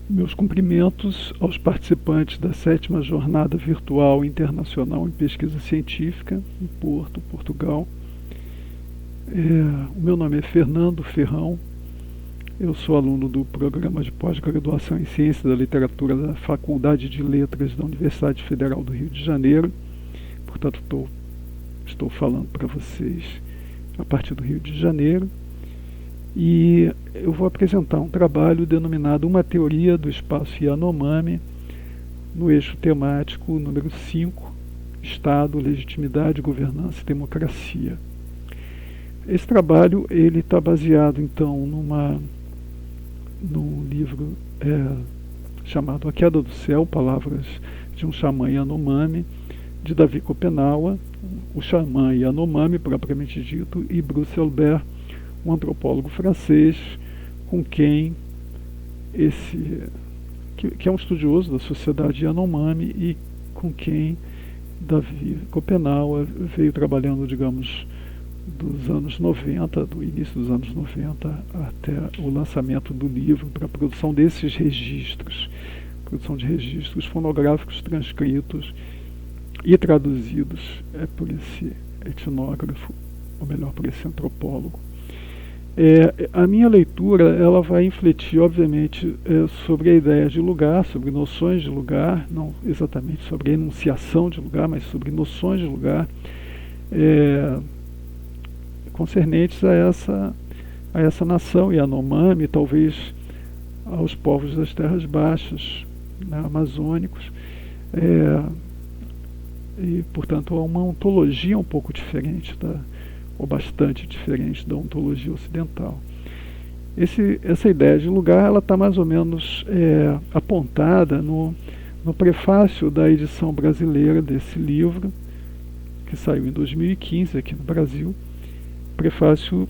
Meus cumprimentos aos participantes da 7ª Jornada Virtual Internacional em Pesquisa Científica, em Porto, Portugal. O meu nome é Fernando Ferrão, eu sou aluno do Programa de Pós-Graduação em Ciência da Literatura da Faculdade de Letras da Universidade Federal do Rio de Janeiro, portanto estou falando para vocês a partir do Rio de Janeiro. E eu vou apresentar um trabalho denominado Uma Teoria do Espaço Yanomami, no eixo temático número 5, Estado, Legitimidade, Governança e Democracia. Esse trabalho ele está baseado, então, num livro chamado A Queda do Céu, Palavras de um Xamã Yanomami, de Davi Kopenawa, o xamã Yanomami, propriamente dito, e Bruce Albert, um antropólogo francês com quem que é um estudioso da sociedade Yanomami e com quem Davi Kopenawa veio trabalhando, digamos, dos anos 90, do início dos anos 90 até o lançamento do livro, para a produção desses registros, produção de registros fonográficos transcritos e traduzidos por esse etnógrafo, ou melhor, por esse antropólogo. A minha leitura ela vai infletir, obviamente, sobre a ideia de lugar, sobre noções de lugar, não exatamente sobre a enunciação de lugar, mas sobre noções de lugar concernentes a essa nação Yanomami, talvez aos povos das terras baixas, né, amazônicos, e, portanto, a uma ontologia um pouco diferente ou bastante diferente da ontologia ocidental. Essa ideia de lugar ela está mais ou menos apontada no prefácio da edição brasileira desse livro, que saiu em 2015 aqui no Brasil. Prefácio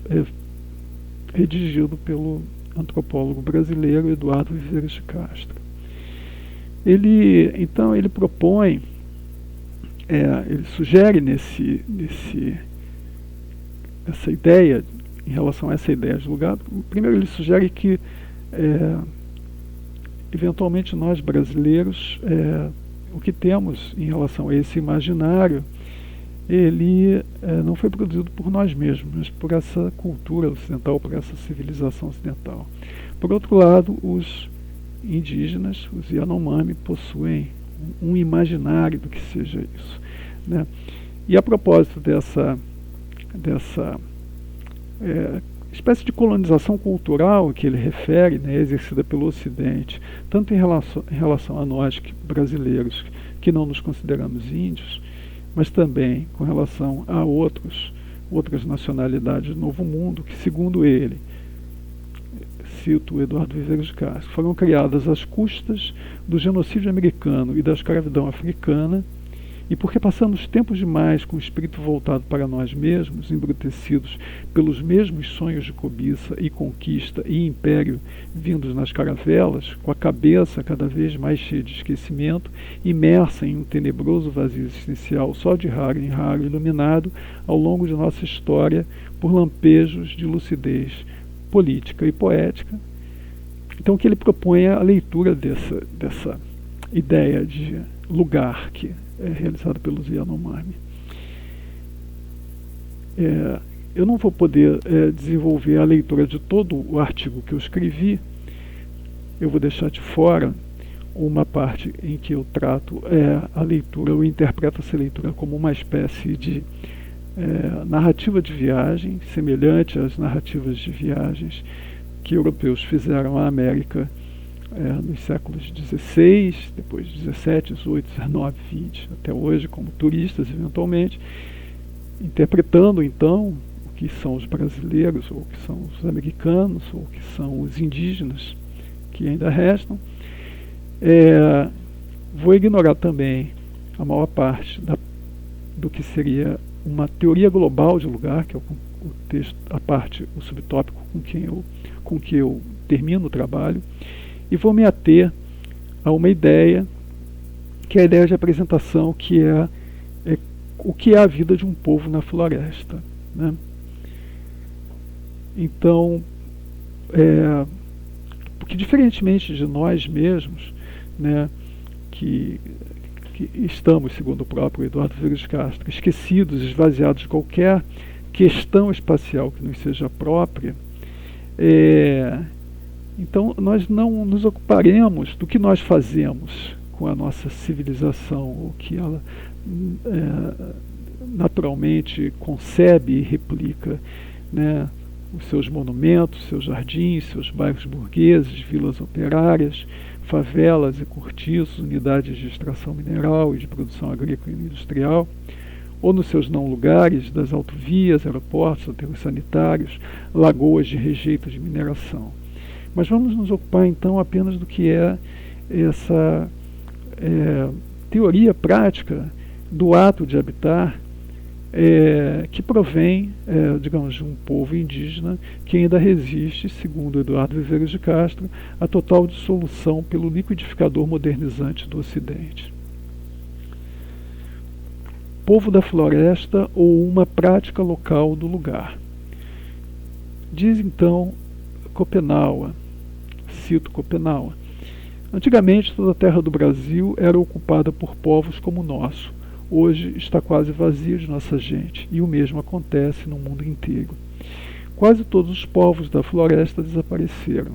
redigido pelo antropólogo brasileiro Eduardo Viveiros de Castro. Ele propõe, ele sugere essa ideia, em relação a essa ideia de lugar. Primeiro, ele sugere que eventualmente nós brasileiros, o que temos em relação a esse imaginário, ele não foi produzido por nós mesmos, mas por essa cultura ocidental, por essa civilização ocidental. Por outro lado, os indígenas, os Yanomami, possuem um imaginário do que seja isso, né? E a propósito dessa espécie de colonização cultural que ele refere, né, exercida pelo Ocidente, tanto em relação a nós brasileiros, que não nos consideramos índios, mas também com relação a outras nacionalidades do Novo Mundo, que, segundo ele, cito o Eduardo Viveiros de Castro, foram criadas às custas do genocídio americano e da escravidão africana, e porque passamos tempos demais com o espírito voltado para nós mesmos, embrutecidos pelos mesmos sonhos de cobiça e conquista e império vindos nas caravelas, com a cabeça cada vez mais cheia de esquecimento, imersa em um tenebroso vazio existencial só de raro em raro iluminado ao longo de nossa história por lampejos de lucidez política e poética. Então, o que ele propõe é a leitura dessa ideia de lugar que é realizado pelos Yanomami. Eu não vou poder desenvolver a leitura de todo o artigo que eu escrevi. Eu vou deixar de fora uma parte em que eu trato a leitura, eu interpreto essa leitura como uma espécie de narrativa de viagem, semelhante às narrativas de viagens que europeus fizeram à América nos séculos XVI, depois XVII, XVIII, XIX, XX, até hoje, como turistas, eventualmente, interpretando, então, o que são os brasileiros, ou o que são os americanos, ou o que são os indígenas que ainda restam. Vou ignorar também a maior parte do que seria uma teoria global de lugar, que é o texto, o subtópico com que eu termino o trabalho, e vou me ater a uma ideia, que é a ideia de apresentação, que é o que é a vida de um povo na floresta, né? Então, Porque, diferentemente de nós mesmos, né, que estamos, segundo o próprio Eduardo Vieira de Castro, esquecidos, esvaziados de qualquer questão espacial que nos seja própria, então nós não nos ocuparemos do que nós fazemos com a nossa civilização, o que ela naturalmente concebe e replica, né? Os seus monumentos, seus jardins, seus bairros burgueses, vilas operárias, favelas e cortiços, unidades de extração mineral e de produção agrícola e industrial, ou nos seus não-lugares das autovias, aeroportos, aterros sanitários, lagoas de rejeito de mineração. Mas vamos nos ocupar então apenas do que é essa teoria prática do ato de habitar, que provém, digamos, de um povo indígena que ainda resiste, segundo Eduardo Vieira de Castro, à total dissolução pelo liquidificador modernizante do Ocidente. Povo da floresta ou uma prática local do lugar. Diz então Schopenhauer, cito Schopenhauer: antigamente toda a terra do Brasil era ocupada por povos como o nosso. Hoje está quase vazio de nossa gente, e o mesmo acontece no mundo inteiro. Quase todos os povos da floresta desapareceram.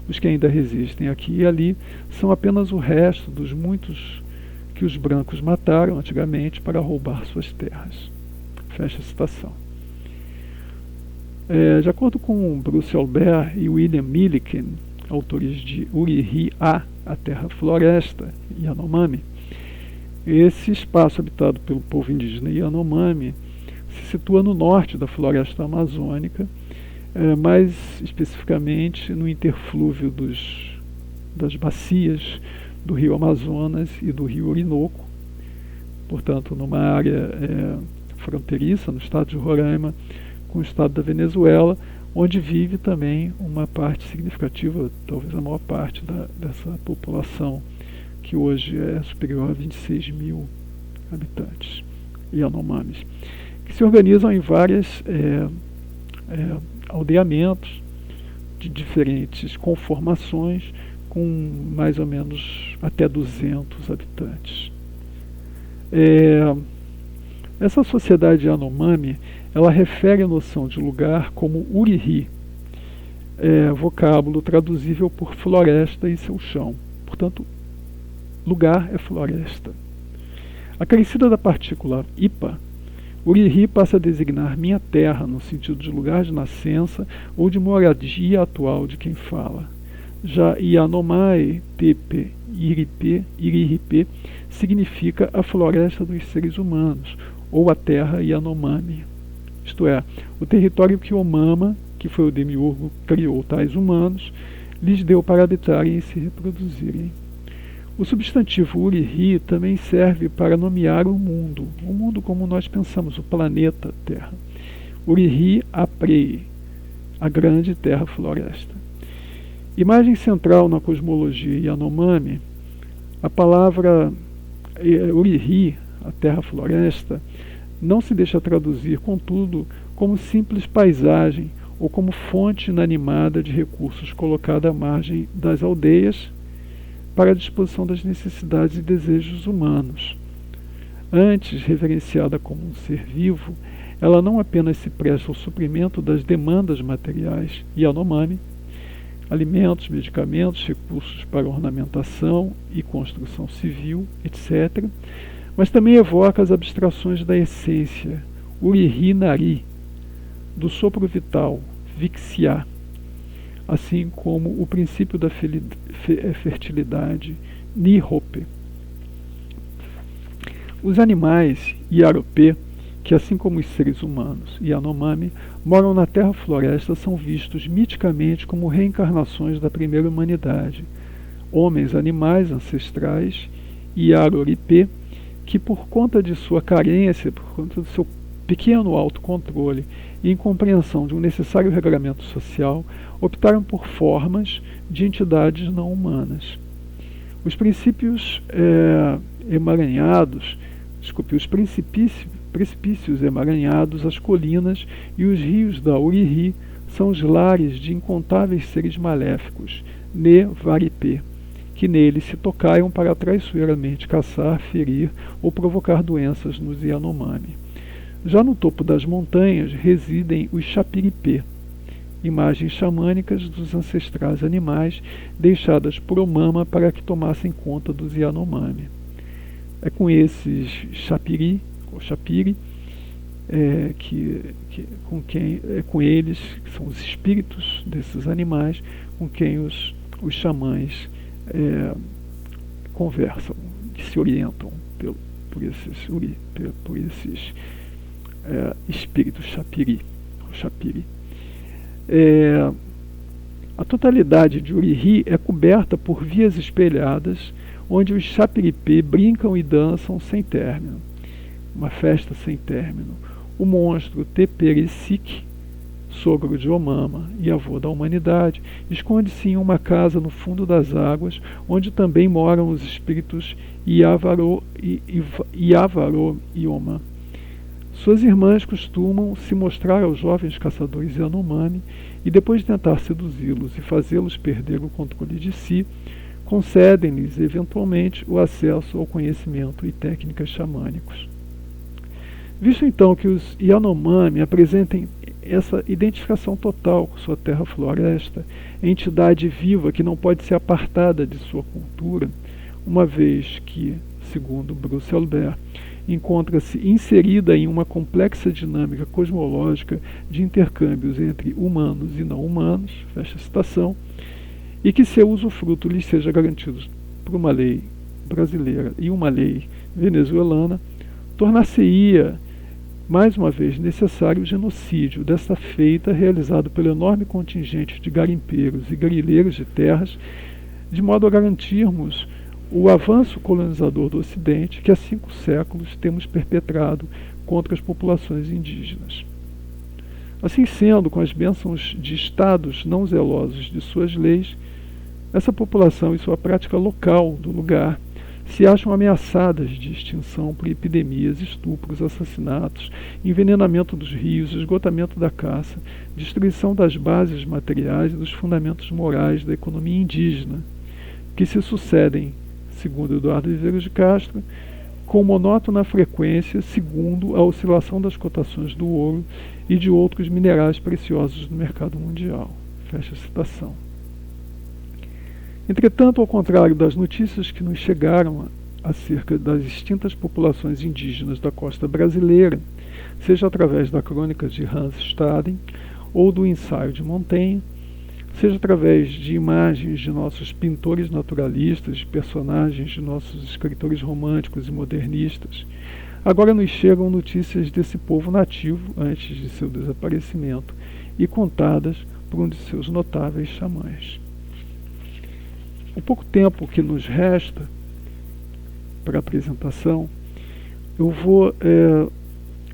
Os que ainda resistem aqui e ali são apenas o resto dos muitos que os brancos mataram antigamente para roubar suas terras. Fecha a citação. De acordo com Bruce Albert e William Milliken, autores de Uri-Hi A Terra Floresta, Yanomami, esse espaço habitado pelo povo indígena Yanomami se situa no norte da floresta amazônica, mais especificamente no interflúvio das bacias do rio Amazonas e do rio Orinoco, portanto numa área fronteiriça no estado de Roraima com o estado da Venezuela, onde vive também uma parte significativa, talvez a maior parte dessa população, que hoje é superior a 26 mil habitantes, Yanomamis, que se organizam em vários aldeamentos de diferentes conformações, com mais ou menos até 200 habitantes. Essa sociedade Yanomami, ela refere a noção de lugar como Uri-Hi, vocábulo traduzível por floresta e seu chão. Portanto, lugar é floresta. Acrescida da partícula ipa, Uri-Hi passa a designar minha terra, no sentido de lugar de nascença ou de moradia atual de quem fala. Já Yanomai, Tepe, Iri-Ri-Pe significa a floresta dos seres humanos, ou a terra Yanomami. Isto é, o território que Omama, que foi o demiurgo, criou tais humanos, lhes deu para habitarem e se reproduzirem. O substantivo Uri-Hi também serve para nomear o mundo como nós pensamos, o planeta Terra. Uri-Hi Aprei, a grande terra-floresta. Imagem central na cosmologia Yanomami, a palavra Uri-Hi, a terra-floresta, não se deixa traduzir, contudo, como simples paisagem ou como fonte inanimada de recursos colocada à margem das aldeias para a disposição das necessidades e desejos humanos. Antes reverenciada como um ser vivo, ela não apenas se presta ao suprimento das demandas materiais Yanomami, alimentos, medicamentos, recursos para ornamentação e construção civil, etc., mas também evoca as abstrações da essência, Uri-Hi Nari, do sopro vital, Vixiá, assim como o princípio da fertilidade, Nihope. Os animais Yaropê, que assim como os seres humanos Yanomami moram na terra-floresta, são vistos miticamente como reencarnações da primeira humanidade, homens animais ancestrais Yaroripê, que por conta de sua carência, por conta do seu pequeno autocontrole e incompreensão de um necessário regramento social, optaram por formas de entidades não humanas. Os princípios emaranhados, os precipícios emaranhados, as colinas e os rios da Uri-Hi são os lares de incontáveis seres maléficos, Nevaripê, que nele se tocaiam para traiçoeiramente caçar, ferir ou provocar doenças nos Yanomami. Já no topo das montanhas residem os Chapiripê, imagens xamânicas dos ancestrais animais deixadas por Omama para que tomassem conta dos Yanomami. É com esses Chapiri, ou Chapiri, com eles, que são os espíritos desses animais, com quem os xamãs conversam, que se orientam por esses espíritos Chapiri. A totalidade de Uriri é coberta por vias espelhadas, onde os Chapiripê brincam e dançam sem término. Uma festa sem término. O monstro Teperecique, sogro de Omama e avô da humanidade, esconde-se em uma casa no fundo das águas, onde também moram os espíritos Iavaro e Oma. Suas irmãs costumam se mostrar aos jovens caçadores Yanomami e, depois de tentar seduzi-los e fazê-los perder o controle de si, concedem-lhes eventualmente o acesso ao conhecimento e técnicas xamânicos. Visto então que os Yanomami apresentem essa identificação total com sua terra-floresta, entidade viva que não pode ser apartada de sua cultura, uma vez que, segundo Bruce Albert, encontra-se inserida em uma complexa dinâmica cosmológica de intercâmbios entre humanos e não humanos, fecha a citação, e que seu usufruto lhes seja garantido por uma lei brasileira e uma lei venezuelana, tornar-se-ia mais uma vez necessário o genocídio desta feita realizado pelo enorme contingente de garimpeiros e grileiros de terras, de modo a garantirmos o avanço colonizador do Ocidente que há 5 séculos temos perpetrado contra as populações indígenas. Assim sendo, com as bênçãos de estados não zelosos de suas leis, essa população e sua prática local do lugar se acham ameaçadas de extinção por epidemias, estupros, assassinatos, envenenamento dos rios, esgotamento da caça, destruição das bases materiais e dos fundamentos morais da economia indígena, que se sucedem, segundo Eduardo Viveiros de Castro, com monótona frequência, segundo a oscilação das cotações do ouro e de outros minerais preciosos no mercado mundial. Fecha a citação. Entretanto, ao contrário das notícias que nos chegaram acerca das extintas populações indígenas da costa brasileira, seja através da crônica de Hans Staden ou do ensaio de Montaigne, seja através de imagens de nossos pintores naturalistas, de personagens de nossos escritores românticos e modernistas, agora nos chegam notícias desse povo nativo antes de seu desaparecimento e contadas por um de seus notáveis xamãs. O pouco tempo que nos resta para a apresentação, eu vou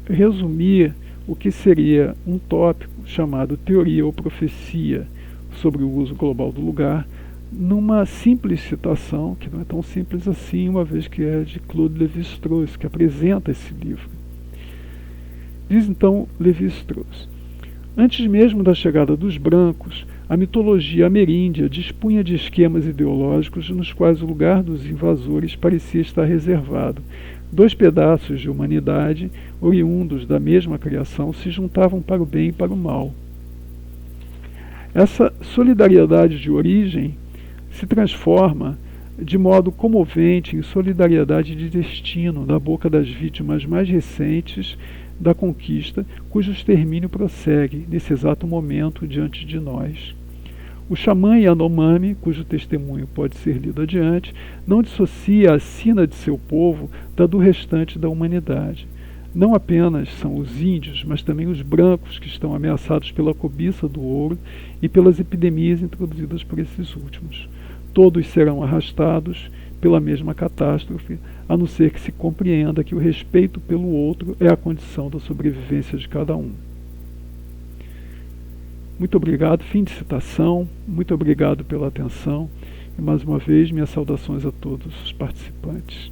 resumir o que seria um tópico chamado Teoria ou Profecia sobre o uso global do lugar, numa simples citação, que não é tão simples assim, uma vez que é de Claude Lévi-Strauss, que apresenta esse livro. Diz então Lévi-Strauss: antes mesmo da chegada dos brancos, a mitologia ameríndia dispunha de esquemas ideológicos nos quais o lugar dos invasores parecia estar reservado. 2 pedaços de humanidade, oriundos da mesma criação, se juntavam para o bem e para o mal. Essa solidariedade de origem se transforma de modo comovente em solidariedade de destino na boca das vítimas mais recentes da conquista, cujo extermínio prossegue nesse exato momento diante de nós. O xamã Yanomami, cujo testemunho pode ser lido adiante, não dissocia a sina de seu povo da do restante da humanidade. Não apenas são os índios, mas também os brancos que estão ameaçados pela cobiça do ouro e pelas epidemias introduzidas por esses últimos. Todos serão arrastados pela mesma catástrofe, a não ser que se compreenda que o respeito pelo outro é a condição da sobrevivência de cada um. Muito obrigado, fim de citação, muito obrigado pela atenção e mais uma vez minhas saudações a todos os participantes.